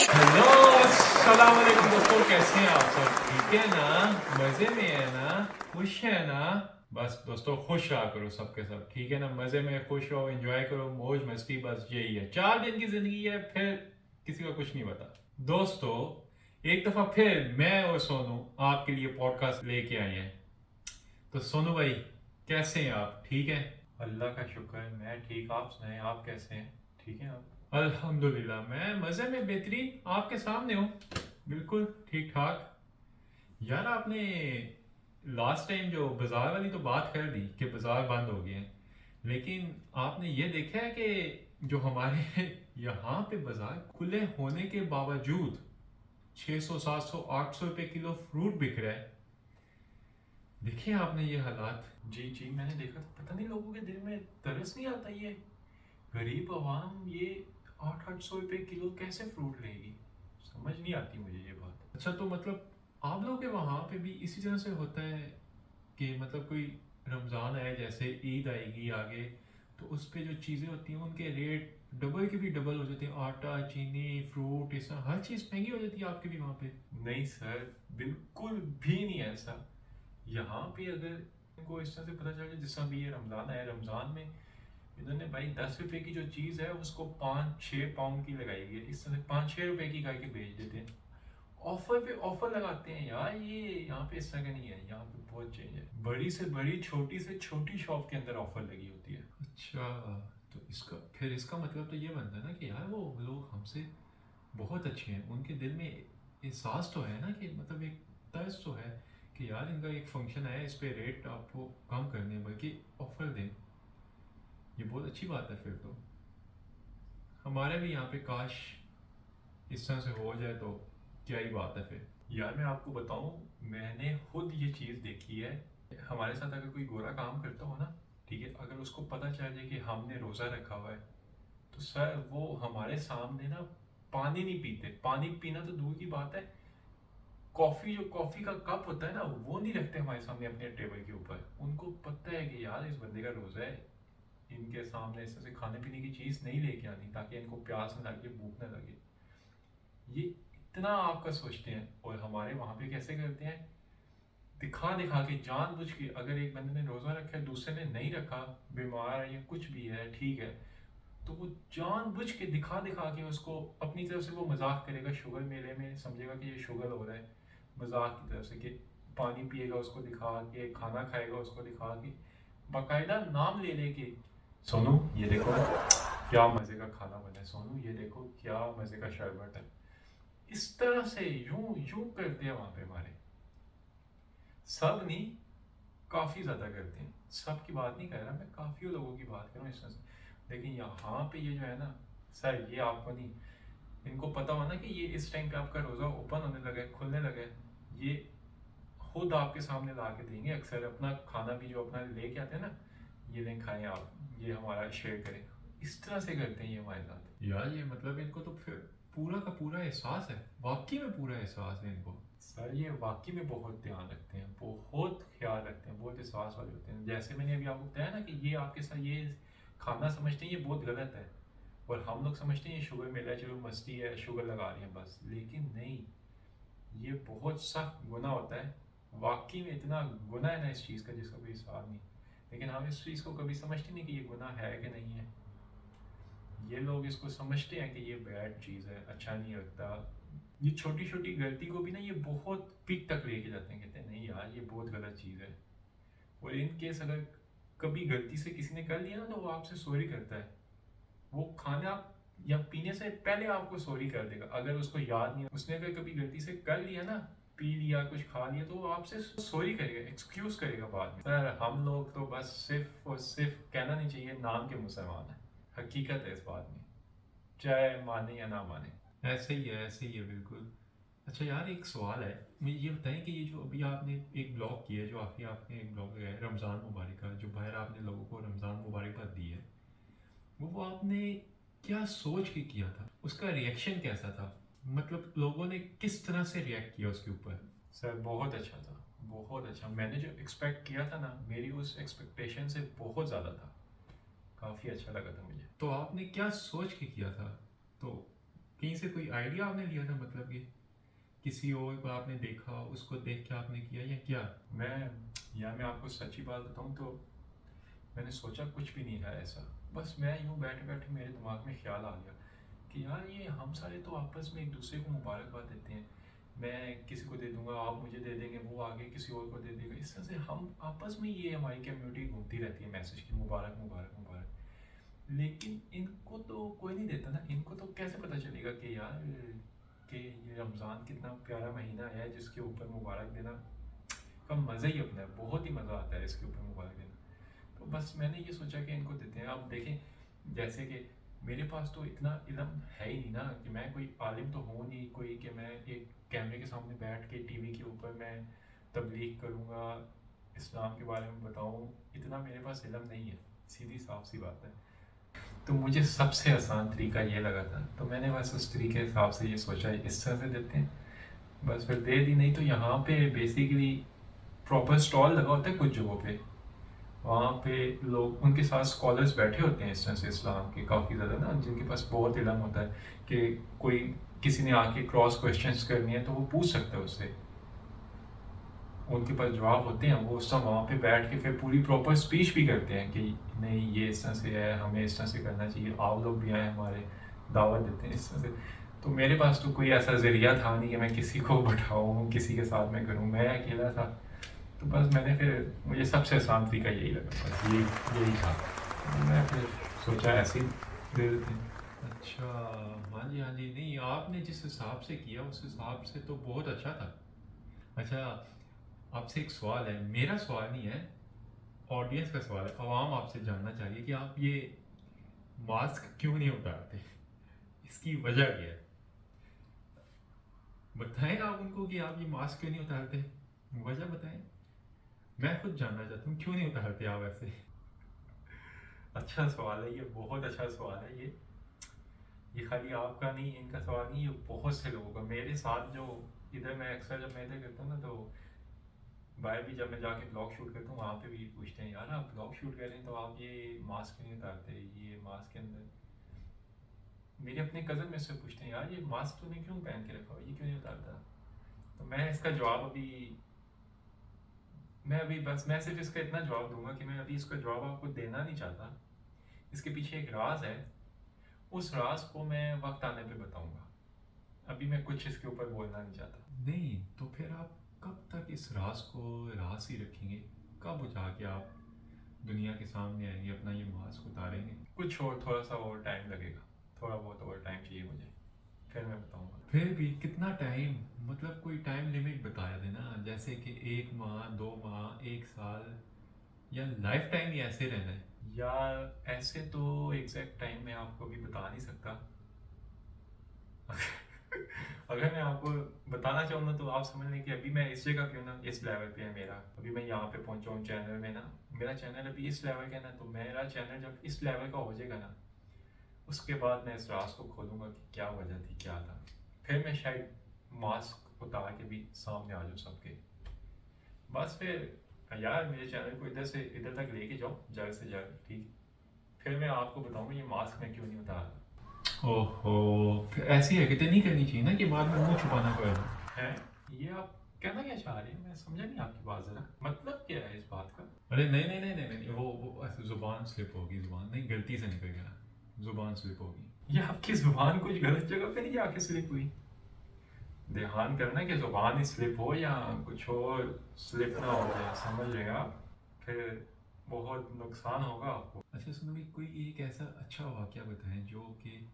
Hello अस्सलाम वालेकुम दोस्तों, कैसे हैं आप सब? ठीक है ना? मज़े में है ना? खुश है ना? बस दोस्तों खुश रहा करो सबके सब, ठीक है ना? मज़े में खुश रहो, एंजॉय करो, मौज मस्ती, बस यही है। 4 दिन की ज़िंदगी है, फिर किसी का कुछ नहीं पता। दोस्तों एक दफ़ा फिर मैं और सोनू आपके लिए पॉडकास्ट लेके आए हैं। तो सोनू भाई कैसे हैं आप? ठीक है? अल्लाह का शुक्र है, मैं ठीक। आप सुनाएं, आप कैसे हैं? ठीक है आप? अल्हम्दुलिल्लाह मैं मज़े में, बेहतरीन, आपके सामने हूँ, बिल्कुल ठीक ठाक। यार आपने लास्ट टाइम जो बाज़ार वाली तो बात कर दी कि बाज़ार बंद हो गए हैं, लेकिन आपने ये देखा है कि जो हमारे यहाँ पे बाज़ार खुले होने के बावजूद 600 700 800 रुपए किलो फ्रूट बिक रहा है। देखे आपने ये हालात? जी जी मैंने देखा था। पता नहीं लोगों के दिल में तरस नहीं आता, ये गरीब आवाम ये 800 रुपए किलो कैसे फ्रूट लेगी? समझ नहीं आती मुझे ये बात। अच्छा तो मतलब आप लोगों के वहाँ पे भी इसी तरह से होता है कि मतलब कोई रमज़ान आए, जैसे ईद आएगी आगे, तो उस पे जो चीज़ें होती हैं उनके रेट डबल के भी डबल हो जाते हैं? आटा, चीनी, फ्रूट, ये सब हर चीज़ महंगी हो जाती है आपके भी वहाँ पे? नहीं सर, बिल्कुल भी नहीं ऐसा। यहाँ पे अगर इनको इस तरह से पता चल जाए, जिस तरह भी ये रमज़ान आया, रमज़ान में इन्होंने भाई 10 रुपए की जो चीज़ है उसको 5-6 पाउंड की लगाई हुई है, इस तरह 5-6 रुपए की करके बेच देते हैं। ऑफर पे ऑफर लगाते हैं यार, ये यहाँ पे इस तरह का नहीं है, यहाँ पे बहुत चेंज है। बड़ी से बड़ी, छोटी से छोटी शॉप के अंदर ऑफर लगी होती है। अच्छा, तो इसका फिर इसका मतलब तो ये बनता है ना कि यार वो लोग हमसे बहुत अच्छे हैं, उनके दिल में एहसास तो है ना, कि मतलब एक तर्स तो है कि यार इनका एक फंक्शन है, इस पे रेट आपको कम करने बल्कि ऑफर दें। ये बहुत अच्छी बात है फिर तो। हमारे भी यहाँ पे काश इस तरह से हो जाए तो क्या ही बात है फिर। यार मैं आपको बताऊं, मैंने खुद ये चीज़ देखी है। हमारे साथ अगर कोई गोरा काम करता हो ना, ठीक है, अगर उसको पता चल जाए कि हमने रोज़ा रखा हुआ है, तो सर वो हमारे सामने ना पानी नहीं पीते। पानी पीना तो दूर की बात है, कॉफ़ी, जो कॉफ़ी का कप होता है ना, वो नहीं रखते हमारे सामने अपने टेबल के ऊपर। उनको पता है कि यार इस बंदे का रोज़ा है, इनके सामने इस तरह से खाने पीने की चीज़ नहीं लेके आनी ताकि इनको प्यास न लगे, भूख न लगे। ये इतना आपका सोचते हैं। और हमारे वहाँ पे कैसे करते हैं, दिखा दिखा के, जानबूझ के, अगर एक बंदे ने रोज़ा रखा है, दूसरे ने नहीं रखा, बीमार है या कुछ भी है, ठीक है, तो वो जानबूझ के दिखा दिखा के उसको अपनी तरफ से वो मजाक करेगा। शुगर मेले में समझेगा कि ये शुगर हो रहा है, मजाक की तरफ से, कि पानी पिएगा उसको दिखा के, खाना खाएगा उसको दिखा के, बाकायदा नाम ले लेके, सोनू ये देखो क्या मज़े का खाना बना है, सोनू ये देखो क्या मज़े का शरबत है। इस तरह से यूं यूं करते हैं वहाँ पे हमारे। सब नहीं, काफ़ी ज़्यादा करते हैं। सब की बात नहीं कर रहा मैं, काफ़ी लोगों की बात कर रहा हूँ इस तरह से। लेकिन यहाँ पे ये जो है ना सर, ये आपको नहीं, इनको पता हो ना कि ये इस टाइम पे आपका रोज़ा ओपन होने लगा है, खुलने लगा है, ये खुद आपके सामने ला के देंगे। अक्सर अपना खाना भी जो अपना लेके आते हैं ना, ये लें खाएं आप, ये हमारा शेयर करें, इस तरह से करते हैं ये हमारे साथ। यार ये मतलब इनको तो फिर पूरा का पूरा एहसास है, वाकई में पूरा एहसास है इनको। सर ये वाकई में बहुत ध्यान रखते हैं, बहुत ख्याल रखते हैं, बहुत एहसास वाले होते हैं। जैसे मैंने अभी आपको बताया ना कि ये आपके साथ ये खाना समझते हैं ये बहुत गलत है, और हम लोग समझते हैं ये शुगर मिला है, चलो मस्ती है, शुगर लगा रही है बस। लेकिन नहीं, ये बहुत सख्त गुनाह होता है। वाकई में इतना गुनाह है ना इस चीज़ का जिसका कोई हिसाब नहीं। लेकिन हम इस चीज़ को कभी समझते नहीं कि ये गुनाह है कि नहीं है। ये लोग इसको समझते हैं कि ये बैड चीज़ है, अच्छा नहीं लगता। ये छोटी छोटी गलती को भी ना ये बहुत पीक तक लेके जाते हैं, कहते हैं नहीं यार ये बहुत गलत चीज़ है। और इन केस अगर कभी गलती से किसी ने कर लिया ना, तो वो आपसे सॉरी करता है। वो खाना या पीने से पहले आपको सॉरी कर देगा। अगर उसको याद नहीं, उसने अगर कभी गलती से कर लिया ना, पी लिया, कुछ खा लिया, तो वो आपसे सॉरी करेगा, एक्सक्यूज करेगा बाद में। सर हम लोग तो बस सिर्फ और सिर्फ, कहना नहीं चाहिए, नाम के मुसलमान है। हकीकत है इस बात में, चाहे माने या ना माने। ऐसे ही है, ऐसे ही है, बिल्कुल। अच्छा यार एक सवाल है, मुझे ये बताएं कि ये जो अभी आपने एक ब्लॉग किया है, जो आखिर आपने एक ब्लॉग लगाया है रमज़ान मुबारक का, जो बाहर आपने लोगों को रमज़ान मुबारकबाद दी है, वो आपने क्या सोच के किया था? उसका रिएक्शन कैसा था? मतलब लोगों ने किस तरह से रिएक्ट किया उसके ऊपर? सर बहुत अच्छा था, बहुत अच्छा। मैंने जो एक्सपेक्ट किया था ना, मेरी उस एक्सपेक्टेशन से बहुत ज़्यादा था। काफ़ी अच्छा लगा था मुझे। तो आपने क्या सोच के किया था? तो कहीं से कोई आइडिया आपने लिया था, मतलब कि किसी और को आपने देखा, उसको देख के आपने किया या क्या? मैं आपको सच्ची बात बताऊं तो मैंने सोचा कुछ भी नहीं था ऐसा। बस मैं यूँ बैठे बैठे मेरे दिमाग में ख्याल आ गया कि यार ये हम सारे तो आपस में एक दूसरे को मुबारकबाद देते हैं। मैं किसी को दे दूंगा, आप मुझे दे देंगे, वो आगे किसी और को दे देगा। इस तरह से हम आपस में ये हमारी कम्युनिटी घूमती रहती है मैसेज की मुबारक मुबारक मुबारक। लेकिन इनको तो कोई नहीं देता ना। इनको तो कैसे पता चलेगा कि यार कि ये रमज़ान कितना प्यारा महीना है जिसके ऊपर मुबारक देना का मज़ा ही अपना है। बहुत ही मज़ा आता है इसके ऊपर मुबारक देना। तो बस मैंने ये सोचा कि इनको देते हैं। अब देखें, जैसे कि मेरे पास तो इतना इल्म है ही नहीं ना कि मैं कोई आलिम तो हूँ नहीं कोई कि मैं एक कैमरे के सामने बैठ के टीवी के ऊपर मैं तबलीग करूँगा, इस्लाम के बारे में बताऊँ। इतना मेरे पास इल्म नहीं है, सीधी साफ सी बात है। तो मुझे सबसे आसान तरीका ये लगा था, तो मैंने बस उस तरीके के हिसाब से ये सोचा इस तरह से देते हैं। बस फिर दे दी। नहीं तो यहाँ पे बेसिकली प्रॉपर स्टॉल लगा होता है कुछ जगहों पे। वहाँ पे लोग उनके साथ स्कॉलर्स बैठे होते हैं इस तरह से इस्लाम के काफ़ी ज़्यादा ना, जिनके पास बहुत इल्म होता है कि कोई किसी ने आके क्रॉस क्वेश्चंस करनी है तो वो पूछ सकता है उससे, उनके पास जवाब होते हैं। वो उस समय वहाँ पे बैठ के फिर पूरी प्रॉपर स्पीच भी करते हैं कि नहीं ये इस तरह से है, हमें इस तरह से करना चाहिए, आप लोग भी आए हमारे, दावत देते हैं इस तरह से। तो मेरे पास तो कोई ऐसा ज़रिया था नहीं कि मैं किसी को बैठाऊँ, किसी के साथ मैं करूँ, मैं अकेला था। तो बस मैंने फिर मुझे सबसे आसान तरीका यही लगा, बस यही था। तो मैं फिर सोचा ऐसे ही दे देते हैं। अच्छा, हाँ जी हाँ जी। नहीं, आपने जिस हिसाब से किया उस हिसाब से तो बहुत अच्छा था। अच्छा, आपसे एक सवाल है, मेरा सवाल नहीं है, ऑडियंस का सवाल है। आवाम आपसे जानना चाहिए कि आप ये मास्क क्यों नहीं उतारते, इसकी वजह क्या है? बताएं आप उनको कि आप ये मास्क क्यों नहीं उतारते, वजह बताएं। मैं खुद जानना चाहता हूँ क्यों नहीं उतारते आप ऐसे। अच्छा सवाल है ये, बहुत अच्छा सवाल है ये खाली आपका नहीं, इनका सवाल नहीं, ये बहुत से लोगों का। मेरे साथ जो इधर मैं अक्सर जब मैं इधर करता हूँ ना, तो बाहर भी जब मैं जाके ब्लॉग शूट करता हूँ वहाँ पे भी पूछते हैं, यार आप ब्लॉग शूट कर रहे हैं तो आप ये मास्क क्यों नहीं उतारते, ये मास्क के अंदर। मेरे अपने कज़न में से पूछते हैं, यार ये मास्क तूने क्यों पहन के रखा हो, ये क्यों नहीं उतारता। तो मैं इसका जवाब अभी बस मैं सिर्फ इसका इतना जवाब दूंगा कि मैं अभी इसका जवाब आपको देना नहीं चाहता। इसके पीछे एक राज है, उस राज को मैं वक्त आने पे बताऊंगा। अभी मैं कुछ इसके ऊपर बोलना नहीं चाहता। नहीं तो फिर आप कब तक इस राज को राज ही रखेंगे? कब जाके आप दुनिया के सामने आएंगे, अपना ये मास्क उतारेंगे? कुछ और थोड़ा सा और टाइम लगेगा, थोड़ा बहुत और टाइम चाहिए मुझे, फिर मैं बताऊंगा। फिर भी कितना टाइम, मतलब कोई टाइम लिमिट बताया देना, जैसे कि 1 माह, 2 माह, 1 साल, या लाइफ टाइम ही ऐसे रहना है? यार ऐसे तो एग्जैक्ट टाइम मैं आपको अभी बता नहीं सकता। अगर मैं आपको बताना चाहूँ ना तो आप समझ लें कि अभी मैं इस जगह पे हूँ ना, इस लेवल पे है मेरा, अभी मैं यहाँ पे पहुँचा हूँ चैनल में ना। मेरा चैनल अभी इस लेवल का है ना, तो मेरा चैनल जब इस लेवल का हो जाएगा ना, उसके बाद मैं इस राज को खोलूँगा कि क्या वजह थी, क्या था। फिर मैं शायद मास्क उतार के भी सामने आ जाऊँ सबके। बस फिर यार मेरे चैनल को इधर से इधर तक लेके जाओ जल्द से जल्द, ठीक। फिर मैं आपको बताऊंगा ये मास्क मैं क्यों नहीं उतारा। ओहो, फिर ऐसी हरकतें नहीं करनी चाहिए ना कि बाद में मुंह छुपाना पड़े। है ये आप कहना क्या चाह रहे हैं, मैं समझा नहीं आपकी बात, जरा मतलब क्या है इस बात का। अरे नहीं नहीं नहीं नहीं नहीं, वो ऐसे जुबान स्लिप होगी, जुबान नहीं, गलती से निकल गया, जुबान स्लिप होगी। ये आपकी जुबान कुछ गलत जगह पे नहीं जाके स्लिप हुई? ध्यान करना कि जुबान ही स्लिप हो या कुछ और स्लिप ना हो जाए, समझ रहे हैं आप, फिर बहुत नुकसान होगा आपको। अच्छा सुनो भी, कोई एक ऐसा अच्छा वाक़या बताएं जो कि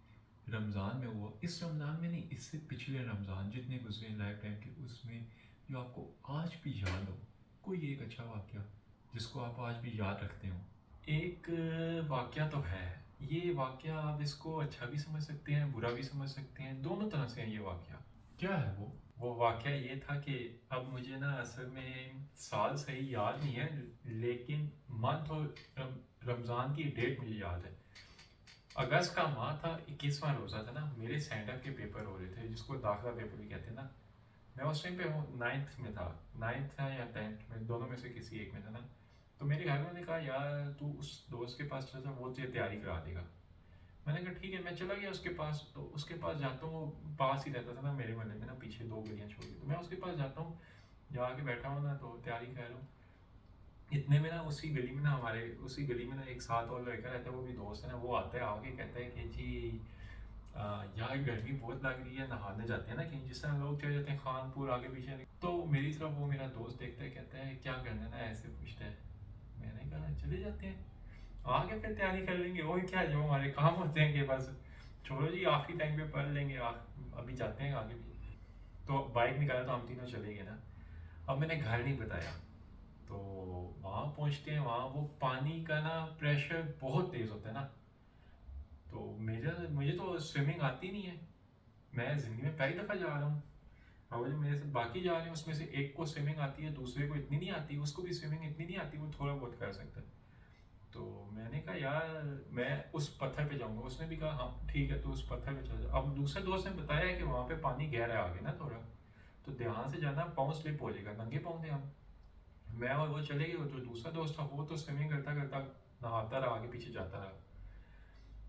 रमज़ान में हुआ, इस रमज़ान में नहीं, इससे पिछले रमज़ान जितने गुजरे लाइफ टाइम के, उसमें जो आपको आज भी याद हो। कोई एक अच्छा वाक़या जिसको आप आज भी याद रखते हो। एक वाक़या तो है। ये वाक़या आप इसको अच्छा भी समझ सकते हैं, बुरा भी समझ सकते हैं, दोनों तरह से है ये वाक़या। क्या है वो वाक़या ये था कि अब मुझे ना असल में साल सही याद नहीं है, लेकिन मंथ और रमज़ान की डेट मुझे याद है। अगस्त का माह था, 21वां रोज़ा था ना, मेरे स्टैंड अप के पेपर हो रहे थे जिसको दाखिला पेपर भी कहते हैं ना। मैं उस टाइम पे 9th में था, 9th था या 10th में, दोनों में से किसी एक में था ना। तो मेरे घर वालों ने कहा यार तू उस दोस्त के पास चल जा, वो तुझे तैयारी करा देगा। میں نے کہا ٹھیک ہے. میں چلا گیا اس کے پاس. تو اس کے پاس جاتا ہوں, وہ پاس ہی رہتا تھا نا میرے محلے میں نا, پیچھے 2 گلیاں چھوڑ کے. تو میں اس کے پاس جاتا ہوں, جا کے بیٹھا ہوں نا, تو تیاری کر رہا ہوں. اتنے میں نا اسی گلی میں نا, ہمارے اسی گلی میں نا ایک ساتھ اور لڑکا رہتا ہے, وہ بھی دوست ہے نا. وہ آتا ہے آگے کہتا ہے کہ جی یار گرمی بہت لگ رہی ہے, نہانے جاتے ہیں نا کہیں, جس طرح لوگ چلے جاتے ہیں خان پور آگے پیچھے. تو میری طرف وہ میرا دوست دیکھتا ہے, کہتا ہے کیا کرنا ہے نا, ایسے پوچھتا ہے. میں نے کہا چلے جاتے ہیں, آگے پھر تیاری کر لیں گے, اور کیا جو ہمارے کام ہوتے ہیں کہ بس چھوڑو جی آخری ٹائم پہ پڑھ لیں گے, ابھی جاتے ہیں آگے بھی. تو بائک نکالا تو ہم تینوں چلے گئے نا. اب میں نے گھر نہیں بتایا. تو وہاں پہنچتے ہیں, وہاں وہ پانی کا نا پریشر بہت تیز ہوتا ہے نا. تو مجھے تو سوئمنگ آتی نہیں ہے, میں زندگی میں پہلی دفعہ جا رہا ہوں. اور جو میرے سے باقی جا رہے ہیں اس میں سے ایک کو سوئمنگ آتی ہے, دوسرے کو اتنی نہیں آتی, اس کو بھی سوئمنگ اتنی نہیں آتی, وہ تھوڑا بہت کر سکتا ہے. تو میں نے کہا یار میں اس پتھر پہ جاؤں گا. اس نے بھی کہا ہاں ٹھیک ہے تو اس پتھر پہ چل جا. اب دوسرے دوست نے بتایا ہے کہ وہاں پہ پانی گہرا ہے آگے نا تھوڑا, تو دھیان سے جانا, پاؤں سلپ ہو جائے گا. ننگے پاؤں تھے ہم, میں اور وہ چلے گئے. جو دوسرا دوست تھا وہ تو سوئمنگ کرتا کرتا نہاتا رہا, آگے پیچھے جاتا رہا.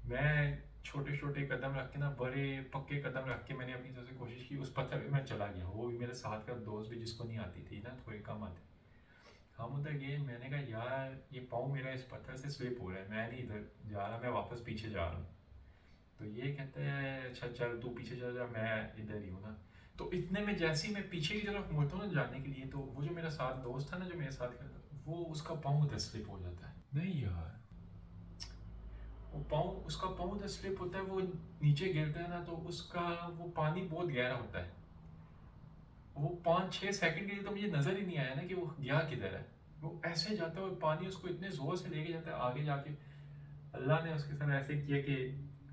میں چھوٹے چھوٹے قدم رکھ کے نا, بڑے پکے قدم رکھ کے میں نے اپنی طرف سے کوشش کی, اس پتھر پہ میں چلا گیا. وہ بھی میرے ساتھ کا دوست بھی, جس کو نہیں آتی تھی نا, تھوڑی کم آتی. ہم ادھر گئے, میں نے کہا یار یہ پاؤں میرا اس پتھر سے سلپ ہو رہا ہے, میں نہیں ادھر جا رہا, میں واپس پیچھے جا رہا ہوں. تو یہ کہتے ہیں اچھا چل تو پیچھے چل جا, میں ادھر ہی ہوں نا. تو اتنے میں جیسے ہی میں پیچھے کی طرف مڑتا ہوں نا جانے کے لیے, تو وہ جو میرا ساتھ دوست تھا نا, جو میرے ساتھ کرتا, وہ اس کا پاؤں ادھر سلپ ہو جاتا ہے. نہیں یار, وہ پاؤں, اس کا پاؤں ادھر سلپ ہوتا ہے, وہ نیچے گرتا ہے نا, تو اس کا وہ پانی بہت گہرا ہوتا ہے. وہ 5-6 سیکنڈ کے لیے تو مجھے نظر ہی نہیں آیا نا کہ وہ گیا کدھر ہے. وہ ایسے جاتا ہے اور پانی اس کو اتنے زور سے لے کے جاتا ہے آگے جا کے. اللہ نے اس کے ساتھ ایسے کیا کہ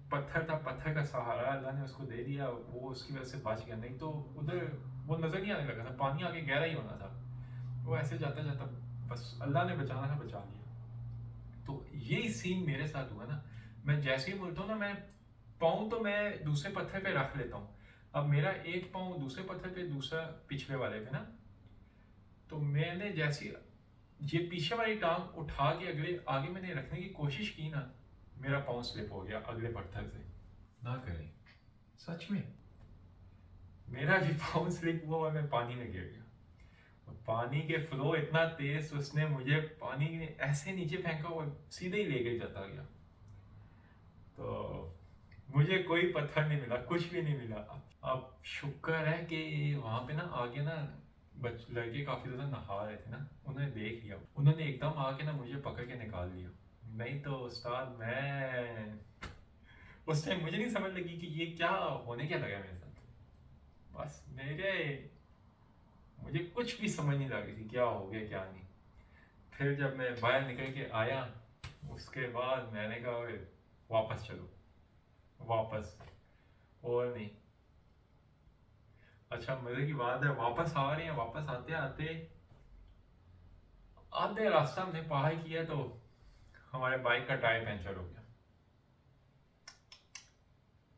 پتھر تھا, پتھر کا سہارا اللہ نے اس کو دے دیا, وہ اس کی وجہ سے بچ گیا. نہیں تو ادھر وہ نظر نہیں آنے لگا تھا, پانی آگے گہرا ہی ہونا تھا. وہ ایسے جاتا جاتا بس اللہ نے بچانا تھا, بچا لیا. تو یہی سین میرے ساتھ ہوا نا. میں جیسے ہی بولتا ہوں نا, میں پاؤں تو میں دوسرے پتھر پہ رکھ لیتا ہوں. اب میرا ایک پاؤں دوسرے پتھر پہ, دوسرا پچھلے والے پہ نا. تو میں نے جیسی یہ پیچھے والی ٹانگ اٹھا کے آگے میں نے رکھنے کی کوشش کی نا, میرا پاؤں سلپ ہو گیا اگلے پتھر سے. نہ کریں, سچ میں میرا بھی پاؤں سلپ ہوا اور میں پانی میں گر گیا. پانی کے فلو اتنا تیز, اس نے مجھے پانی ایسے نیچے پھینکا, وہ سیدھے ہی لے کے جاتا گیا. تو مجھے کوئی پتھر نہیں ملا, کچھ بھی نہیں ملا. اب شکر ہے کہ وہاں پہ نا آگے نا لڑکے کافی زیادہ نہا رہے تھے نا, انہوں نے دیکھ لیا, انہوں نے ایک دم آ کے نا مجھے پکڑ کے نکال لیا. نہیں تو استاد میں اس ٹائم مجھے نہیں سمجھ لگی کہ یہ کیا ہونے کیا لگا میرے ساتھ. بس مجھے کچھ بھی سمجھ نہیں لگ رہی تھی کیا ہو گیا کیا نہیں. پھر جب میں باہر نکل کے آیا, اس کے بعد میں نے کہا واپس چلو, واپس, اور نہیں. اچھا مزے کی بات ہے, واپس آ رہے ہیں, واپس آتے آتے آدھے راستہ ہم نے پار کیا تو ہمارے بائک کا ٹائر پنچر ہو گیا.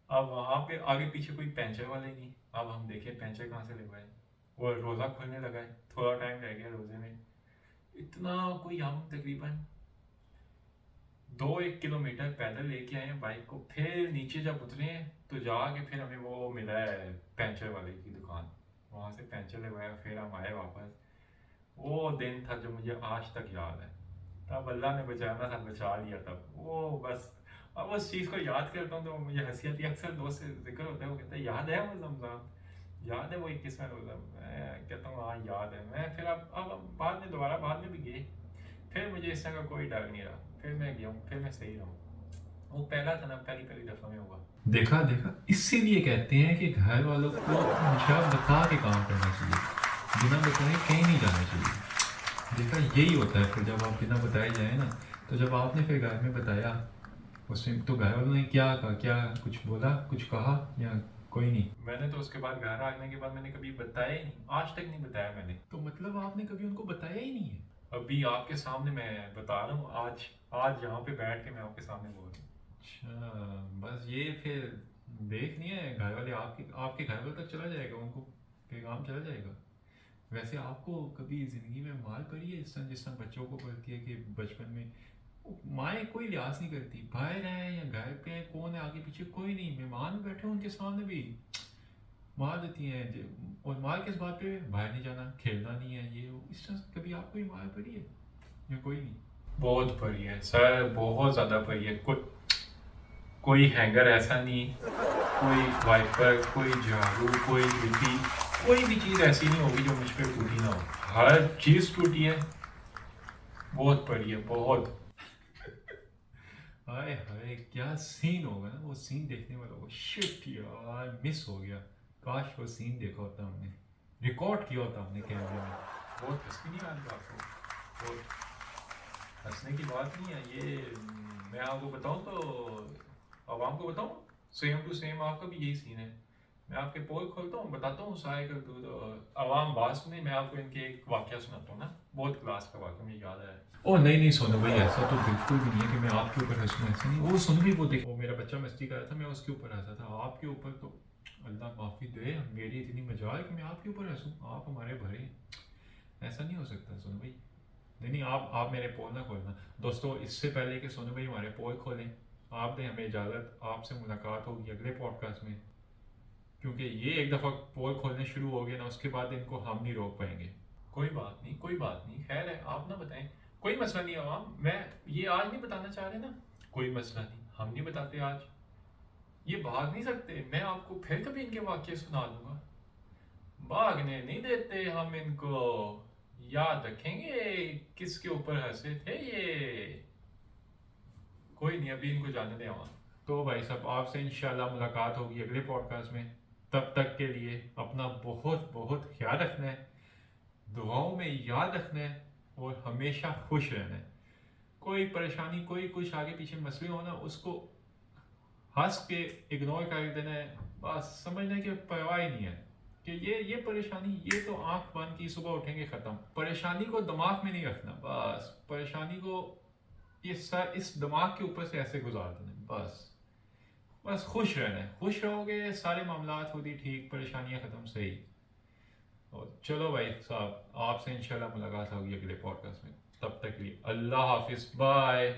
اب وہاں پہ آگے پیچھے کوئی پنچر والے نہیں. اب ہم دیکھیں پنچر کہاں سے لگوائے, وہ روزہ کھلنے لگا ہے, تھوڑا ٹائم رہ گیا روزے میں. اتنا کوئی ہم تقریباً 2-1 کلومیٹر پیدل لے کے آئے ہیں بائک کو. پھر نیچے جب اترے ہیں تو جا کے پھر ہمیں وہ ملا ہے پنچر والے کی دکان, وہاں سے پنچر لگوایا. پھر ہم آئے واپس. وہ دن تھا جو مجھے آج تک یاد ہے. تب اللہ نے بچانا تھا, بچا لیا تب. وہ بس اب اس چیز کو یاد کرتا ہوں تو مجھے ہنسی آتی ہے. اکثر دوست سے ذکر ہوتا ہے, وہ کہتا ہے یاد ہے وہ رمضان, یاد ہے وہ 21واں روزہ. میں کہتا ہوں ہاں یاد ہے. میں پھر اب بعد میں دوبارہ بعد میں بھی گئے, پھر مجھے اس طرح کا کوئی ڈر نہیں رہا. پھر میں گیا ہوں, پھر میں صحیح رہا ہوں. وہ پہلا تھا نا, پہلی دفعہ میں ہوا. دیکھا اسی لیے کہتے ہیں کہ گھر والوں کو ہمیشہ بتا کے کام کرنا چاہیے, بنا بتائے کہیں نہیں جانا چاہیے. دیکھا یہی ہوتا ہے. پھر جب آپ بنا بتائے جائیں نا, تو جب آپ نے پھر گھر میں بتایا اس میں, تو گھر والوں نے کیا کہا, کیا کچھ بولا, کچھ کہا یا کوئی نہیں؟ میں نے تو اس کے بعد گھر آنے کے بعد میں نے کبھی بتایا ہی نہیں, آج تک نہیں بتایا میں نے. تو مطلب آپ نے کبھی ان کو بتایا ہی نہیں ہے؟ ابھی آپ کے سامنے میں بتا رہا ہوں, آج یہاں پہ بیٹھ کے میں آپ کے سامنے بول رہا ہوں. اچھا بس یہ پھر دیکھ نہیں ہے گھر والے, آپ کے گھر والے تک چلا جائے گا, ان کو پیغام چلا جائے گا. ویسے آپ کو کبھی زندگی میں مار پڑی ہے جس طرح بچوں کو پڑتی ہے کہ بچپن میں مائیں کوئی لحاظ نہیں کرتی، باہر ہیں یا گھر پہ ہیں، کون ہے آگے پیچھے کوئی نہیں، مہمان بیٹھے ان کے سامنے بھی مار دیتی ہیں اور مار کس بات پہ؟ باہر نہیں جانا، کھیلنا نہیں ہے، یہ اس طرح کبھی آپ کو مار پڑی ہے یا کوئی نہیں؟ بہت پڑی ہے سر، بہت زیادہ پڑی ہے، کوئی ہینگر ایسا نہیں، کوئی وائپر، کوئی جھاڑو، کوئی جوتی، کوئی بھی چیز ایسی نہیں ہوگی جو مجھ پہ ٹوٹی نہ ہو، ہر چیز ٹوٹی ہے، بہت پڑی ہے بہت. ہائے ہائے کیا سین ہوگا نا، وہ سین دیکھنے والا وہ شٹ یار مس ہو گیا، کاش وہ سین دیکھا ہوتا ہم نے، ریکارڈ کیا ہوتا ہم نے کیمرے میں. بہت ہنسی نہیں آتی آپ کو؟ بہت ہنسنے کی بات نہیں ہے یہ. میں آپ کو بتاؤں تو عوام کو بتاؤں، سیم ٹو سیم آپ کا بھی یہی سین ہے. میں آپ کے پول کھولتا ہوں، بتاتا ہوں سائے کا دودھ، عوام بات سنیں. میں آپ کو ان کے ایک واقعہ سناتا ہوں نا، بہت کلاس کا واقعہ مجھے یاد ہے. او نہیں نہیں سونو بھائی، ایسا تو بالکل بھی نہیں ہے کہ میں آپ کے اوپر ہنسوں، ایسا نہیں. وہ سونو بھائی وہ دیکھ، وہ میرا بچہ مستی کر رہا تھا، میں اس کے اوپر ہنسا تھا. آپ کے اوپر تو اللہ معافی دے، میری اتنی مجال کہ میں آپ کے اوپر ہنسوں، آپ ہمارے بھرے ہیں. ایسا نہیں ہو سکتا سونو بھائی. نہیں نہیں، آپ میرے پول نہ کھولنا دوستو. اس سے پہلے کہ سونو بھائی ہمارے پول کھولیں، آپ دیں ہمیں اجازت، آپ سے ملاقات ہوگی اگلے پوڈ کاسٹ میں، کیونکہ یہ ایک دفعہ پول کھولنے شروع ہو گئے نا، اس کے بعد ان کو ہم نہیں روک پائیں گے. کوئی بات نہیں کوئی بات نہیں، خیر ہے، آپ نہ بتائیں، کوئی مسئلہ نہیں. عوام میں یہ آج نہیں بتانا چاہ رہے نا، کوئی مسئلہ نہیں، ہم نہیں بتاتے آج. یہ بھاگ نہیں سکتے، میں آپ کو پھر کبھی ان کے واقعے سنا دوں گا. بھاگنے نہیں دیتے ہم ان کو. یاد رکھیں گے کس کے اوپر ہنسے تھے یہ. کوئی نہیں، ابھی ان کو جانے دیں عوام. تو بھائی صاحب آپ سے انشاءاللہ ملاقات ہوگی اگلے پوڈ کاسٹ میں. تب تک کے لیے اپنا بہت بہت خیال رکھنا ہے، دعاؤں میں یاد رکھنا ہے، اور ہمیشہ خوش رہنا ہے. کوئی پریشانی، کوئی کچھ آگے پیچھے مسئلے ہونا، اس کو ہنس کے اگنور کر دینا ہے. بس سمجھنا کہ پرواہ ہی نہیں ہے کہ یہ پریشانی، یہ تو آنکھ بند کی صبح اٹھیں گے ختم. پریشانی کو دماغ میں نہیں رکھنا، بس پریشانی کو یہ سر اس دماغ کے اوپر سے ایسے گزار دینا. بس خوش رہنا ہے، خوش رہو گے سارے معاملات خود ہی ٹھیک، پریشانیاں ختم. صحیح. اور چلو بھائی صاحب آپ سے انشاءاللہ ملاقات ہوگی اگلے پوڈ کاسٹ میں. تب تک کے لیے اللہ حافظ، بائے.